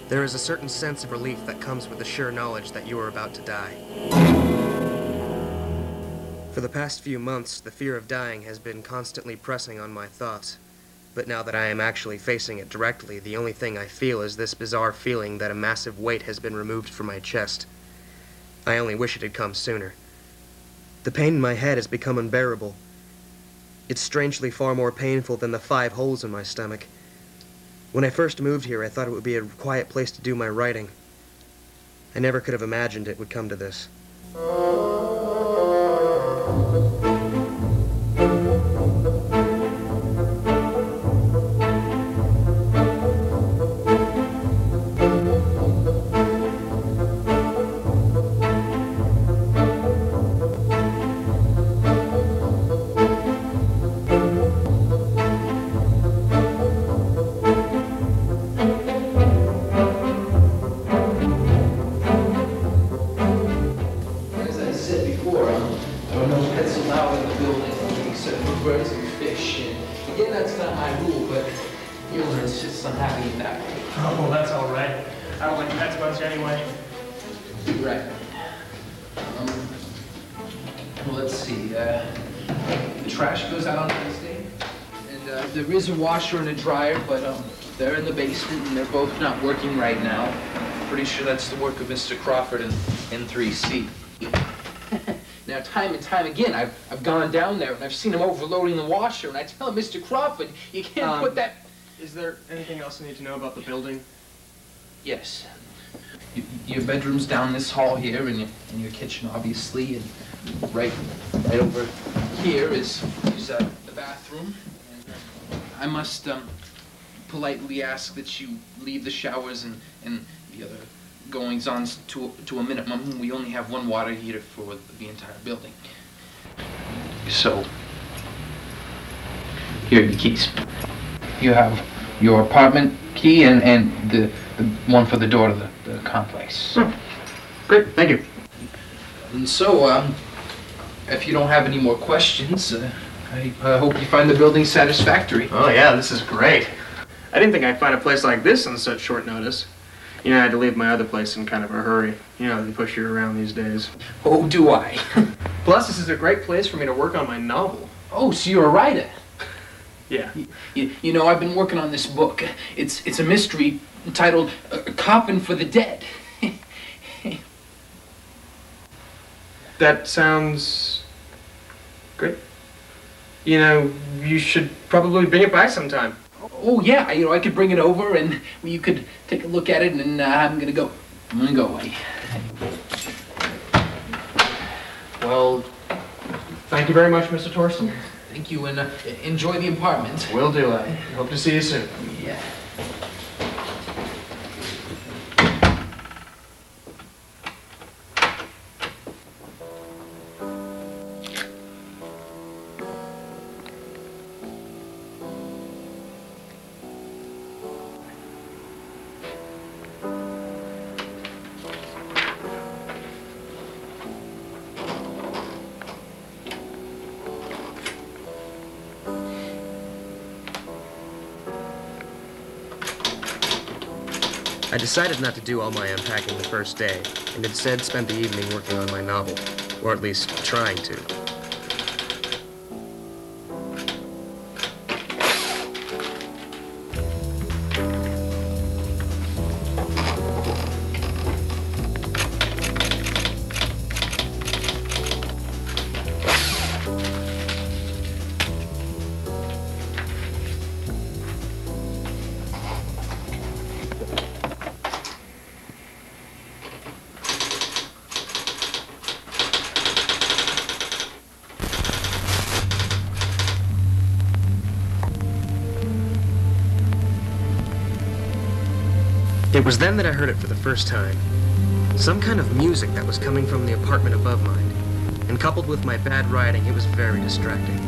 There is a certain sense of relief that comes with the sure knowledge that you are about to die. For the past few months, the fear of dying has been constantly pressing on my thoughts. But now that I am actually facing it directly, the only thing I feel is this bizarre feeling that a massive weight has been removed from my chest. I only wish it had come sooner. The pain in my head has become unbearable. It's strangely far more painful than the 5 holes in my stomach. When I first moved here, I thought it would be a quiet place to do my writing. I never could have imagined it would come to this. Washer and a dryer, but they're in the basement and they're both not working right now. Pretty sure that's the work of Mr. Crawford in 3C. Now, time and time again, I've gone down there and I've seen him overloading the washer, and I tell him, Mr. Crawford, you can't put that... Is there anything else I need to know about the building? Yes. Your bedroom's down this hall here, and your kitchen, obviously, and right over here is the bathroom. I must politely ask that you leave the showers and the other goings-ons to a minimum. We only have one water heater for the entire building. So, here are your keys. You have your apartment key and the one for the door to the complex. Oh, great, thank you. And so, if you don't have any more questions, I hope you find the building satisfactory. Oh yeah, this is great. I didn't think I'd find a place like this on such short notice. You know, I had to leave my other place in kind of a hurry. You know, they push you around these days. Oh, do I? Plus, this is a great place for me to work on my novel. Oh, so you're a writer? Yeah. You know, I've been working on this book. It's a mystery titled Coffin for the Dead. That sounds great. You know, you should probably bring it by sometime. Oh yeah, you know, I could bring it over and you could take a look at it, and I'm gonna go away. Well, thank you very much, Mr. Torsten. Thank you, and enjoy the apartment. Will do. I hope to see you soon. Yeah. I decided not to do all my unpacking the first day, and instead spent the evening working on my novel, or at least trying to. It was then that I heard it for the first time. Some kind of music that was coming from the apartment above mine. And coupled with my bad writing, it was very distracting.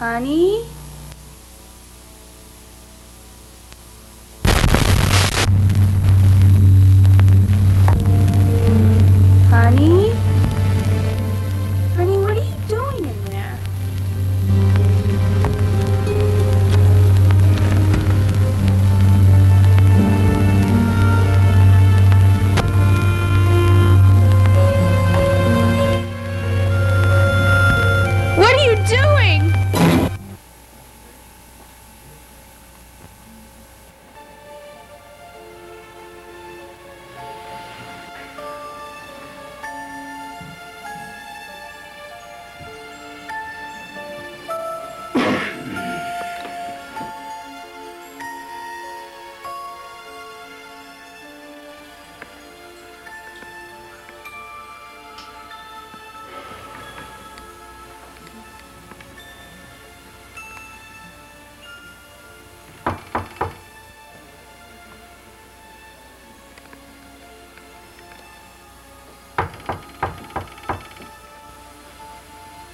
Honey? Honey? Honey, what are you doing in there? What are you doing?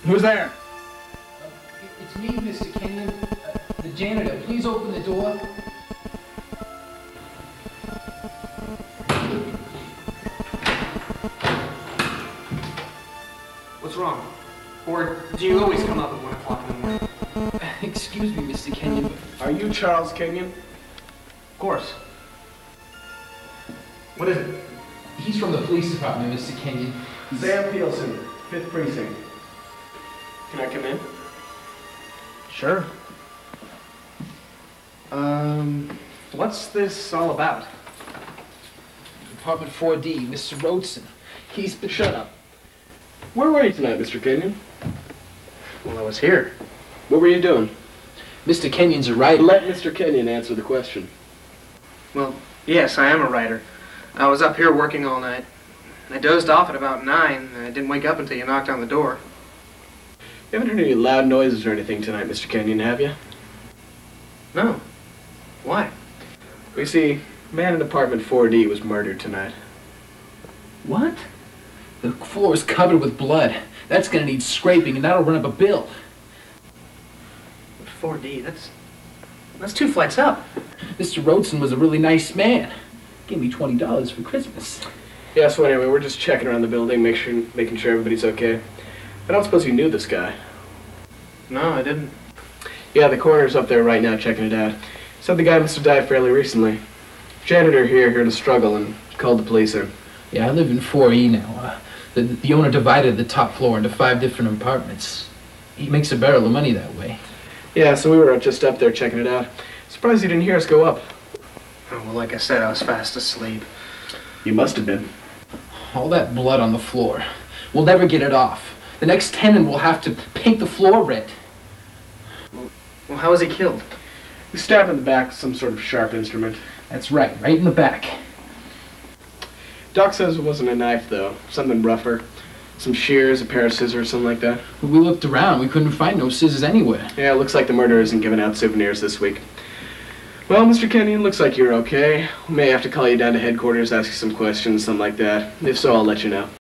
Who's there? It's me, Mr. Kenyon. The janitor. Please open the door. What's wrong? Or do you always come up at 1 o'clock in the morning? Excuse me, Mr. Kenyon, but Are you Charles Kenyon? Of course. What is it? he's from the police department, Mr. Kenyon. Sam Peelson, 5th Precinct. Can I come in? Sure. What's this all about? Department 4D, Mr. Rhodeson. He's been... Shut up. Where were you tonight, Mr. Kenyon? Well, I was here. What were you doing? Mr. Kenyon's a writer. Let Mr. Kenyon answer the question. Well, yes, I am a writer. I was up here working all night. I dozed off at about 9, and I didn't wake up until you knocked on the door. You haven't heard any loud noises or anything tonight, Mr. Kenyon, have you? No. Why? We see, a man in apartment 4D was murdered tonight. What? The floor is covered with blood. That's gonna need scraping, and that'll run up a bill. 4D, that's 2 flights up. Mr. Rhodeson was a really nice man. Gave me $20 for Christmas. Yeah, so anyway, we're just checking around the building, making sure everybody's okay. I don't suppose you knew this guy. No, I didn't. Yeah, the coroner's up there right now checking it out. Said the guy must have died fairly recently. Janitor here heard a struggle and called the police in. Yeah, I live in 4E now. The owner divided the top floor into 5 different apartments. He makes a barrel of money that way. Yeah, so we were just up there checking it out. Surprised you didn't hear us go up. Oh, well, like I said, I was fast asleep. You must have been. All that blood on the floor. We'll never get it off. The next tenant will have to paint the floor red. Well, how was he killed? He stabbed in the back with some sort of sharp instrument. That's right in the back. Doc says it wasn't a knife, though. Something rougher. Some shears, a pair of scissors, something like that. We looked around. We couldn't find no scissors anywhere. Yeah, it looks like the murderer isn't giving out souvenirs this week. Well, Mr. Kenyon, looks like you're okay. We may have to call you down to headquarters, ask you some questions, something like that. If so, I'll let you know.